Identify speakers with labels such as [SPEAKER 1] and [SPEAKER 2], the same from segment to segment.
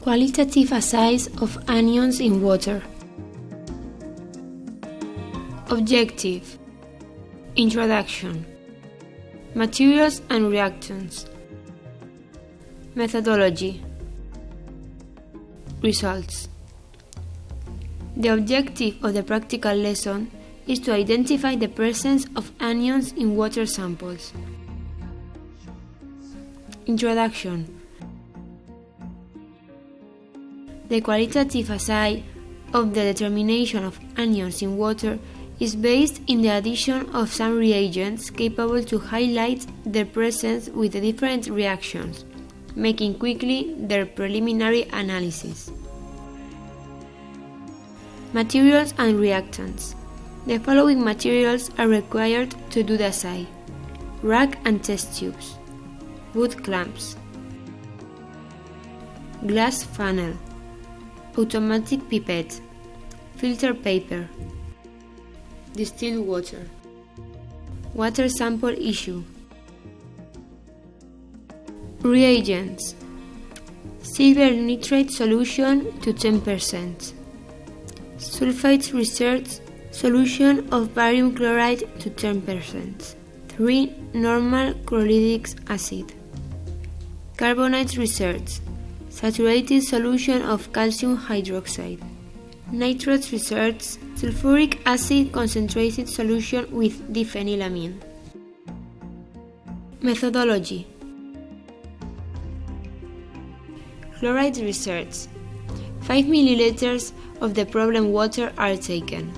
[SPEAKER 1] Qualitative assays of anions in water. Objective. Introduction. Materials and reactants. Methodology. Results. The objective of the practical lesson is to identify the presence of anions in water samples. Introduction. The qualitative assay of the determination of anions in water is based in the addition of some reagents capable to highlight their presence with the different reactions, making quickly their preliminary analysis. Materials and reactants. The following materials are required to do the assay: rack and test tubes, wood clamps, glass funnel, automatic pipette, filter paper, distilled water, water sample issue. Reagents: silver nitrate solution to 10%, sulfate research solution of barium chloride to 10%, 3 normal chloridic acid, carbonate research, saturated solution of calcium hydroxide, nitrates research, sulfuric acid concentrated solution with diphenylamine. Methodology. Chloride research. 5 ml of the problem water are taken.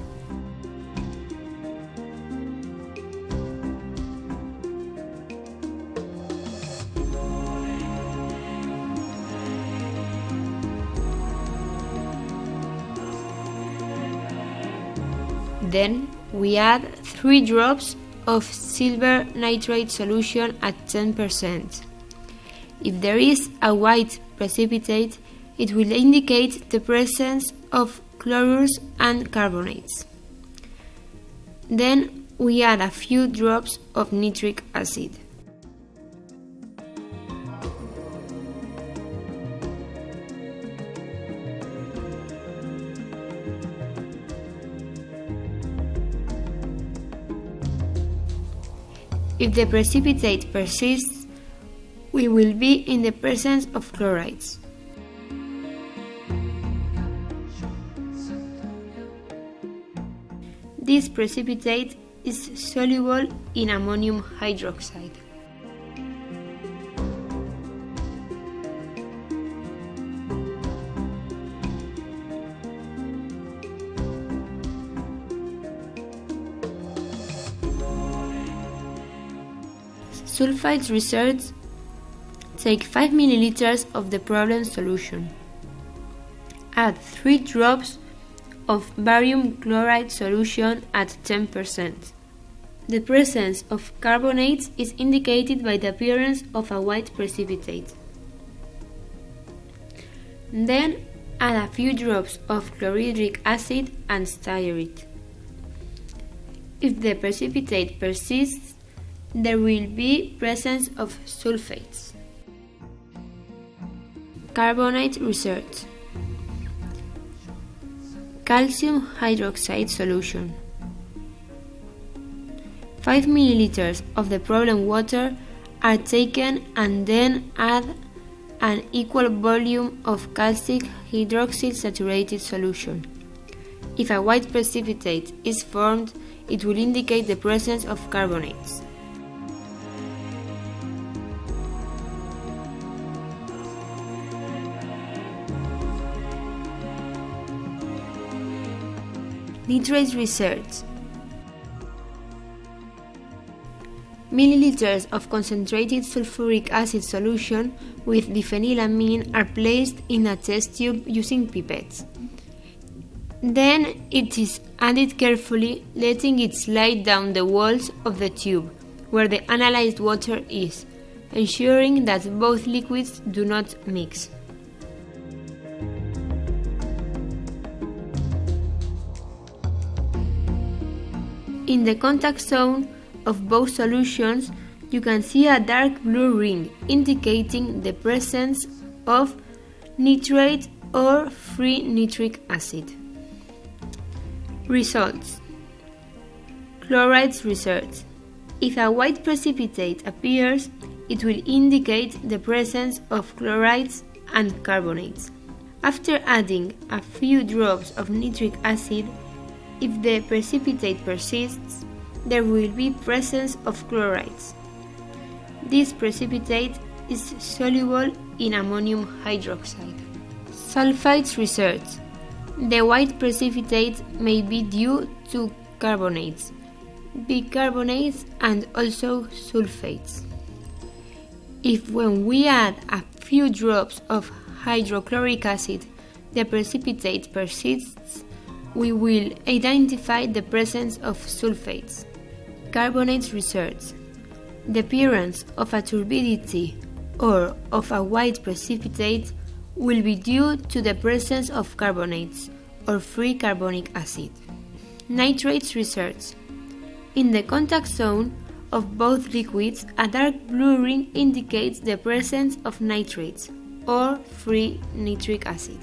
[SPEAKER 1] Then we add 3 drops of silver nitrate solution at 10%. If there is a white precipitate, it will indicate the presence of chlorures and carbonates. Then we add a few drops of nitric acid. If the precipitate persists, we will be in the presence of chlorides. This precipitate is soluble in ammonium hydroxide. Sulfate research. Take 5 ml of the problem solution. Add 3 drops of barium chloride solution at 10%. The presence of carbonates is indicated by the appearance of a white precipitate. Then add a few drops of chlorhydric acid and stir it. If the precipitate persists, there will be presence of sulfates. Carbonate research. Calcium hydroxide solution. 5 ml of the problem water are taken and then add an equal volume of calcic hydroxyl saturated solution. If a white precipitate is formed, it will indicate the presence of carbonates. Nitrate research. Milliliters of concentrated sulfuric acid solution with diphenylamine are placed in a test tube using pipettes. Then it is added carefully, letting it slide down the walls of the tube where the analyzed water is, ensuring that both liquids do not mix. In the contact zone of both solutions, you can see a dark blue ring indicating the presence of nitrate or free nitric acid. Results. Chlorides research. If a white precipitate appears, it will indicate the presence of chlorides and carbonates. After adding a few drops of nitric acid, if the precipitate persists, there will be presence of chlorides. This precipitate is soluble in ammonium hydroxide. Sulfates research. The white precipitate may be due to carbonates, bicarbonates, and also sulfates. If when we add a few drops of hydrochloric acid, the precipitate persists, we will identify the presence of sulfates. Carbonates research. The appearance of a turbidity or of a white precipitate will be due to the presence of carbonates or free carbonic acid. Nitrates research. In the contact zone of both liquids, a dark blue ring indicates the presence of nitrates or free nitric acid.